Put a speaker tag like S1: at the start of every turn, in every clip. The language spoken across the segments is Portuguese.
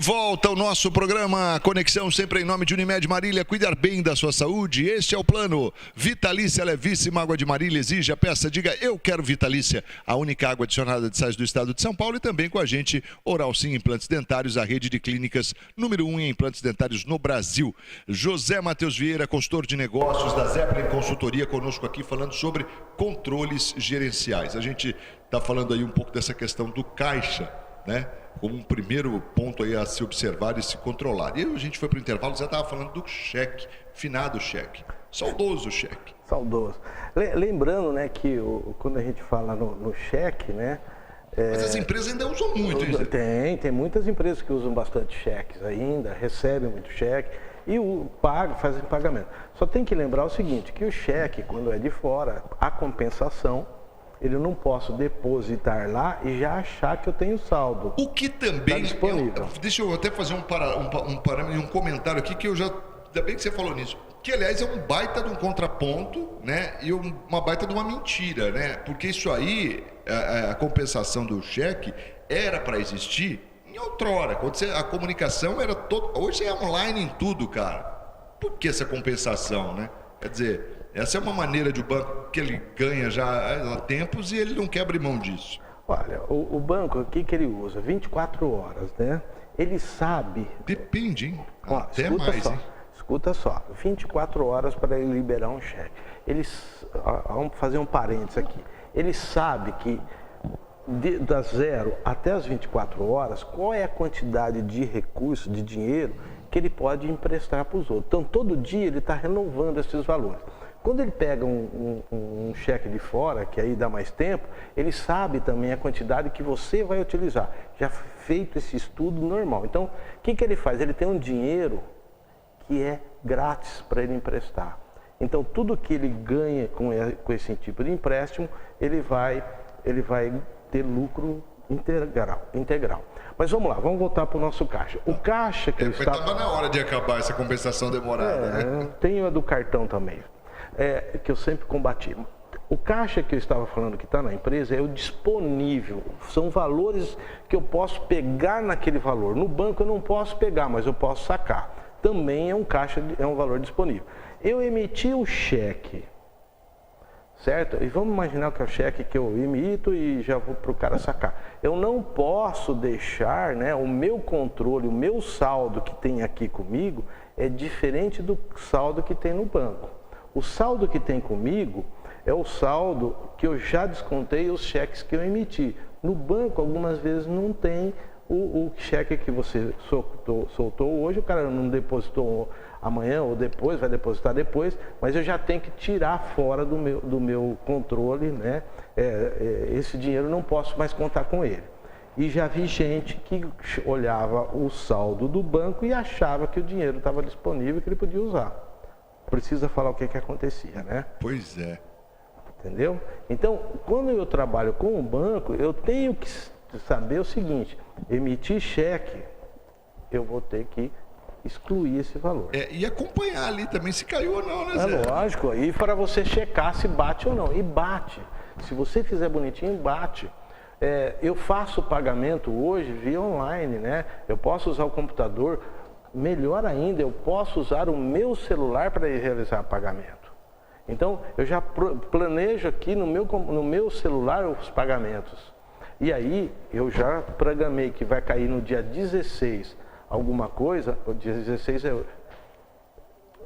S1: volta ao nosso programa Conexão, sempre em nome de Unimed Marília. Cuidar bem da sua saúde, este é o plano. Vitalícia Levíssima, água de Marília, exija, peça, diga eu quero Vitalícia. A única água adicionada de sais do estado de São Paulo e também com a gente, Oral Sim Implantes Dentários, a rede de clínicas número 1 em implantes dentários no Brasil. José Matheus Vieira, consultor de negócios da Zeppelin Consultoria, conosco aqui falando sobre controles gerenciais. A gente está falando aí um pouco dessa questão do caixa, né? Como um primeiro ponto aí a se observar e se controlar. E aí a gente foi para o intervalo, já estava falando do cheque, finado cheque, saudoso cheque.
S2: Saudoso. Lembrando, né, que quando a gente fala no cheque, né...
S1: Mas as empresas ainda usam muito isso.
S2: Tem muitas empresas que usam bastante cheques ainda, recebem muito cheque e fazem pagamento. Só tem que lembrar o seguinte, que o cheque, quando é de fora, a compensação, eu não posso depositar lá e já achar que eu tenho saldo.
S1: O que também...
S2: disponível.
S1: Deixa eu até fazer um parâmetro, um comentário aqui que eu já... Ainda bem que você falou nisso. Que, aliás, é um baita de um contraponto, né? E uma baita de uma mentira, né? Porque isso aí, a compensação do cheque, era para existir em outrora. Quando a comunicação era toda... Hoje é online em tudo, cara. Por que essa compensação, né? Quer dizer... Essa é uma maneira de o banco que ele ganha já há tempos e ele não quer abrir mão disso.
S2: Olha, o banco, o que ele usa? 24 horas, né? Ele sabe...
S1: Depende, hein?
S2: Ó,
S1: até mais, hein?
S2: Escuta só, 24 horas para ele liberar um cheque. Vamos fazer um parênteses aqui. Ele sabe que das 0 até as 24 horas, qual é a quantidade de recursos, de dinheiro, que ele pode emprestar para os outros. Então, todo dia ele está renovando esses valores. Quando ele pega um cheque de fora, que aí dá mais tempo, ele sabe também a quantidade que você vai utilizar. Já feito esse estudo normal. Então, o que ele faz? Ele tem um dinheiro que é grátis para ele emprestar. Então, tudo que ele ganha com esse tipo de empréstimo, ele vai ter lucro integral. Mas vamos lá, vamos voltar para o nosso caixa. O caixa que
S1: estava na hora de acabar essa compensação demorada, né?
S2: Tem a do cartão também. Que eu sempre combati. O caixa que eu estava falando que está na empresa é o disponível. São valores que eu posso pegar naquele valor. No banco eu não posso pegar, mas eu posso sacar. Também é um caixa, é um valor disponível. Eu emiti o cheque, certo? E vamos imaginar que é o cheque que eu emito e já vou para o cara sacar. Eu não posso deixar, né, o meu controle, o meu saldo que tem aqui comigo é diferente do saldo que tem no banco. O saldo que tem comigo é o saldo que eu já descontei os cheques que eu emiti. No banco, algumas vezes, não tem o cheque que você soltou hoje, o cara não depositou amanhã ou depois, vai depositar depois, mas eu já tenho que tirar fora do meu controle, né? Esse dinheiro eu não posso mais contar com ele. E já vi gente que olhava o saldo do banco e achava que o dinheiro estava disponível e que ele podia usar. Precisa falar o que acontecia, né?
S1: Pois é.
S2: Entendeu? Então, quando eu trabalho com o banco, eu tenho que saber o seguinte: emitir cheque, eu vou ter que excluir esse valor.
S1: E acompanhar ali também se caiu ou não, né, Zé?
S2: É lógico, e para você checar se bate ou não. E bate. Se você fizer bonitinho, bate. Eu faço pagamento hoje via online, né? Eu posso usar o computador. Melhor ainda, eu posso usar o meu celular para realizar pagamento. Então, eu já planejo aqui no meu celular os pagamentos. E aí, eu já programei que vai cair no dia 16 alguma coisa. O dia 16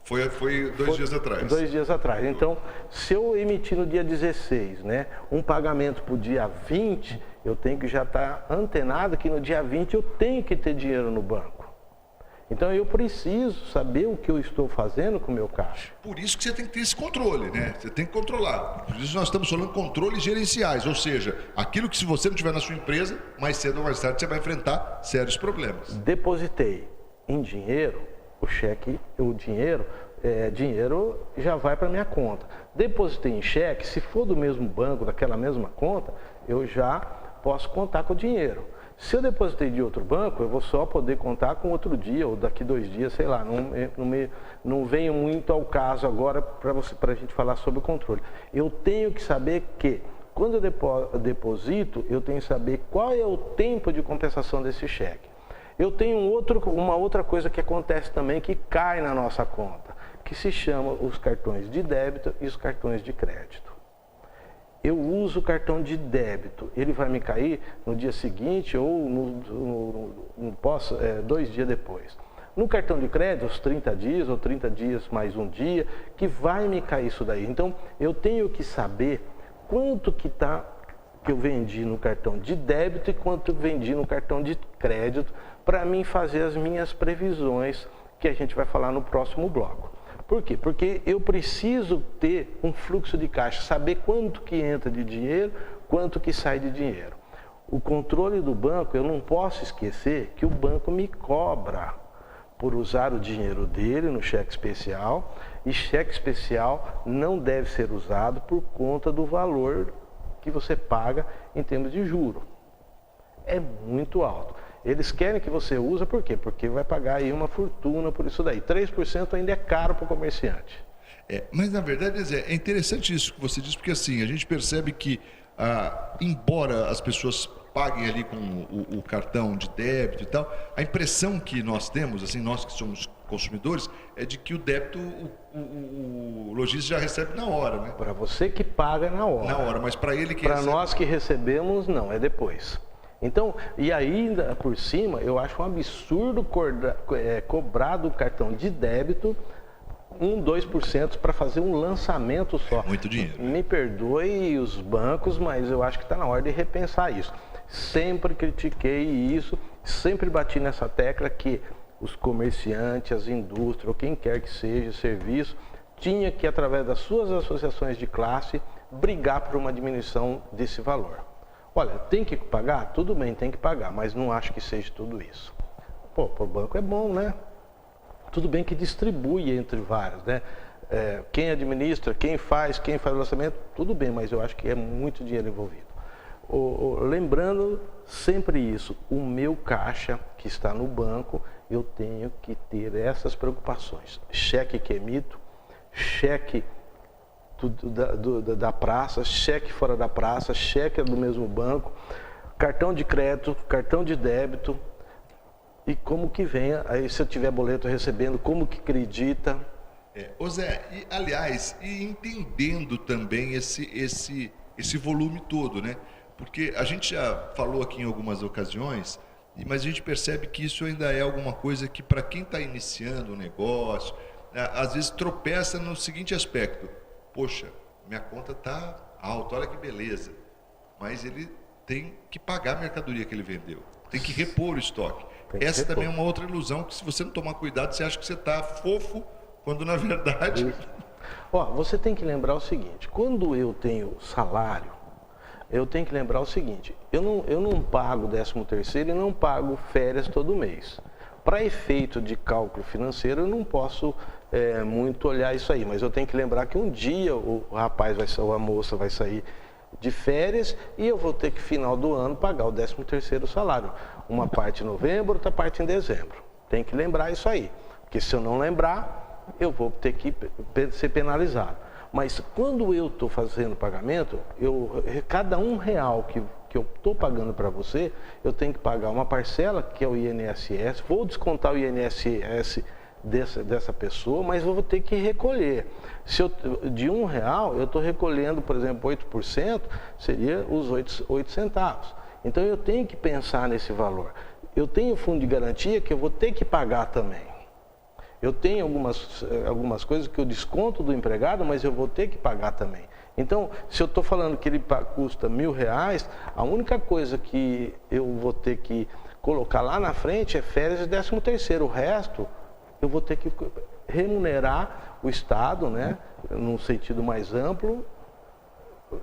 S1: Foi 2 dias atrás.
S2: 2 dias atrás. Então, se eu emitir no dia 16, né, um pagamento para o dia 20, eu tenho que já estar antenado que no dia 20 eu tenho que ter dinheiro no banco. Então eu preciso saber o que eu estou fazendo com o meu caixa.
S1: Por isso que você tem que ter esse controle, né? Você tem que controlar. Por isso nós estamos falando de controles gerenciais, ou seja, aquilo que se você não tiver na sua empresa, mais cedo ou mais tarde você vai enfrentar sérios problemas.
S2: Depositei em dinheiro, o dinheiro já vai para minha conta. Depositei em cheque, se for do mesmo banco, daquela mesma conta, eu já posso contar com o dinheiro. Se eu depositei de outro banco, eu vou só poder contar com outro dia ou daqui 2 dias, sei lá. Não venho muito ao caso agora para a gente falar sobre o controle. Eu tenho que saber que, quando eu deposito, eu tenho que saber qual é o tempo de compensação desse cheque. Eu tenho uma outra coisa que acontece também, que cai na nossa conta, que se chama os cartões de débito e os cartões de crédito. Eu uso o cartão de débito, ele vai me cair no dia seguinte ou no 2 dias depois. No cartão de crédito, os 30 dias ou 30 dias mais um dia, que vai me cair isso daí. Então, eu tenho que saber quanto que eu vendi no cartão de débito e quanto eu vendi no cartão de crédito, para mim fazer as minhas previsões, que a gente vai falar no próximo bloco. Por quê? Porque eu preciso ter um fluxo de caixa, saber quanto que entra de dinheiro, quanto que sai de dinheiro. O controle do banco, eu não posso esquecer que o banco me cobra por usar o dinheiro dele no cheque especial, e cheque especial não deve ser usado por conta do valor que você paga em termos de juro. É muito alto. Eles querem que você use, por quê? Porque vai pagar aí uma fortuna por isso daí. 3% ainda é caro para o comerciante.
S1: Mas na verdade, Zé, é interessante isso que você diz, porque assim, a gente percebe que, embora as pessoas paguem ali com o cartão de débito e tal, a impressão que nós temos, assim, nós que somos consumidores, é de que o débito, o lojista já recebe na hora, né?
S2: Para você que paga na hora.
S1: Na hora, mas para ele que
S2: recebe... Para nós que recebemos, não, é depois. Então, e ainda por cima, eu acho um absurdo cobrar do cartão de débito 2% para fazer um lançamento só.
S1: Muito dinheiro.
S2: Me perdoe os bancos, mas eu acho que está na hora de repensar isso. Sempre critiquei isso, sempre bati nessa tecla que os comerciantes, as indústrias, ou quem quer que seja, serviço, tinha que, através das suas associações de classe, brigar por uma diminuição desse valor. Olha, tem que pagar? Tudo bem, tem que pagar, mas não acho que seja tudo isso. Pô, para o banco é bom, né? Tudo bem que distribui entre vários, né? Quem administra, quem faz o lançamento, tudo bem, mas eu acho que é muito dinheiro envolvido. Lembrando sempre isso, o meu caixa que está no banco, eu tenho que ter essas preocupações. Cheque que emito, cheque da praça, cheque fora da praça, cheque do mesmo banco, cartão de crédito, cartão de débito, e como que venha, aí se eu tiver boleto recebendo, como que acredita.
S1: Ô Zé, aliás, entendendo também esse volume todo, né? Porque a gente já falou aqui em algumas ocasiões, mas a gente percebe que isso ainda é alguma coisa que, para quem está iniciando o negócio, às vezes tropeça no seguinte aspecto: poxa, minha conta está alta, olha que beleza, mas ele tem que pagar a mercadoria que ele vendeu, tem que repor o estoque. Essa também é uma outra ilusão, que se você não tomar cuidado, você acha que você está fofo, quando na verdade...
S2: Você tem que lembrar o seguinte: quando eu tenho salário, eu tenho que lembrar o seguinte: eu não pago 13º e não pago férias todo mês. Para efeito de cálculo financeiro, eu não posso muito olhar isso aí, mas eu tenho que lembrar que um dia o rapaz ou a moça vai sair de férias e eu vou ter que, final do ano, pagar o 13º salário. Uma parte em novembro, outra parte em dezembro. Tem que lembrar isso aí, porque se eu não lembrar, eu vou ter que ser penalizado. Mas quando eu estou fazendo pagamento, cada R$1 que eu estou pagando para você, eu tenho que pagar uma parcela, que é o INSS, vou descontar o INSS dessa pessoa, mas eu vou ter que recolher. De R$1, eu estou recolhendo, por exemplo, 8%, seria os 8 centavos. Então eu tenho que pensar nesse valor. Eu tenho fundo de garantia que eu vou ter que pagar também. Eu tenho algumas coisas que eu desconto do empregado, mas eu vou ter que pagar também. Então, se eu estou falando que ele custa R$1.000, a única coisa que eu vou ter que colocar lá na frente é férias e 13º. O resto, eu vou ter que remunerar o Estado, né, num sentido mais amplo,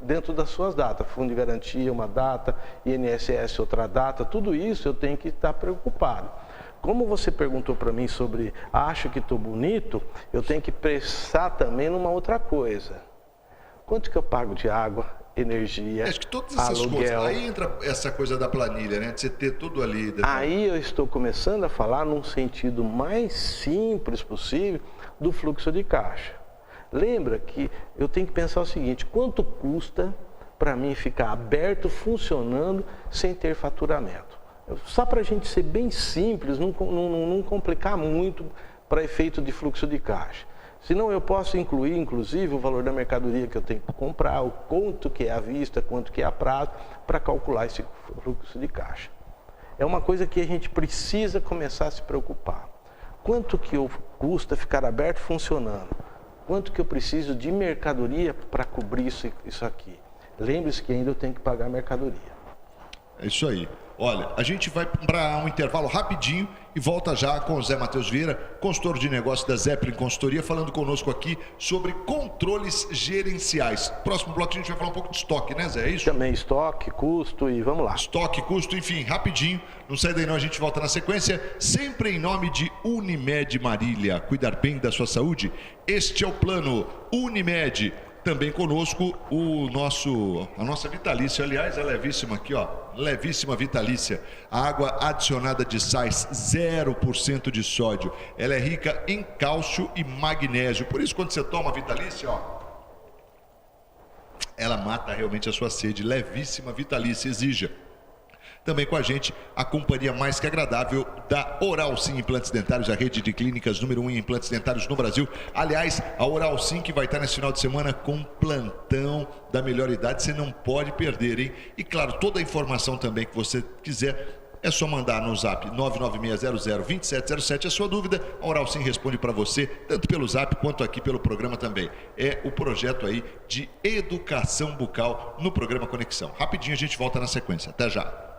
S2: dentro das suas datas. Fundo de garantia, uma data, INSS, outra data, tudo isso eu tenho que estar preocupado. Como você perguntou para mim sobre acho que estou bonito, eu tenho que pensar também numa outra coisa. Quanto que eu pago de água, energia,
S1: acho que todas essas
S2: aluguel?
S1: Coisas, aí entra essa coisa da planilha, né? De você ter tudo ali.
S2: Aí eu estou começando a falar num sentido mais simples possível do fluxo de caixa. Lembra que eu tenho que pensar o seguinte: quanto custa para mim ficar aberto, funcionando, sem ter faturamento? Só para a gente ser bem simples, não complicar muito para efeito de fluxo de caixa. Senão eu posso incluir, inclusive, o valor da mercadoria que eu tenho que comprar, o quanto que é à vista, quanto que é a prazo, para calcular esse fluxo de caixa. É uma coisa que a gente precisa começar a se preocupar. Quanto que custa ficar aberto funcionando? Quanto que eu preciso de mercadoria para cobrir isso aqui? Lembre-se que ainda eu tenho que pagar a mercadoria.
S1: É isso aí. Olha, a gente vai para um intervalo rapidinho e volta já com o Zé Matheus Vieira, consultor de negócio da Zeppelin Consultoria, falando conosco aqui sobre controles gerenciais. Próximo bloco a gente vai falar um pouco de estoque, né, Zé? É isso?
S2: Também estoque, custo e vamos lá.
S1: Estoque, custo, enfim, rapidinho. Não sai daí não, a gente volta na sequência. Sempre em nome de Unimed Marília. Cuidar bem da sua saúde? Este é o plano Unimed. Também conosco a nossa vitalícia, aliás, é levíssima aqui, ó, levíssima vitalícia. A água adicionada de sais, 0% de sódio. Ela é rica em cálcio e magnésio. Por isso, quando você toma a vitalícia, ó, ela mata realmente a sua sede. Levíssima vitalícia, exija. Também com a gente, a companhia mais que agradável da Oral Sim Implantes Dentários, a rede de clínicas número 1 em implantes dentários no Brasil. Aliás, a Oral Sim que vai estar nesse final de semana com plantão da melhor idade, você não pode perder, hein? E claro, toda a informação também que você quiser, é só mandar no zap 996002707 a sua dúvida. A Oral Sim responde para você, tanto pelo zap quanto aqui pelo programa também. É o projeto aí de educação bucal no programa Conexão. Rapidinho a gente volta na sequência. Até já.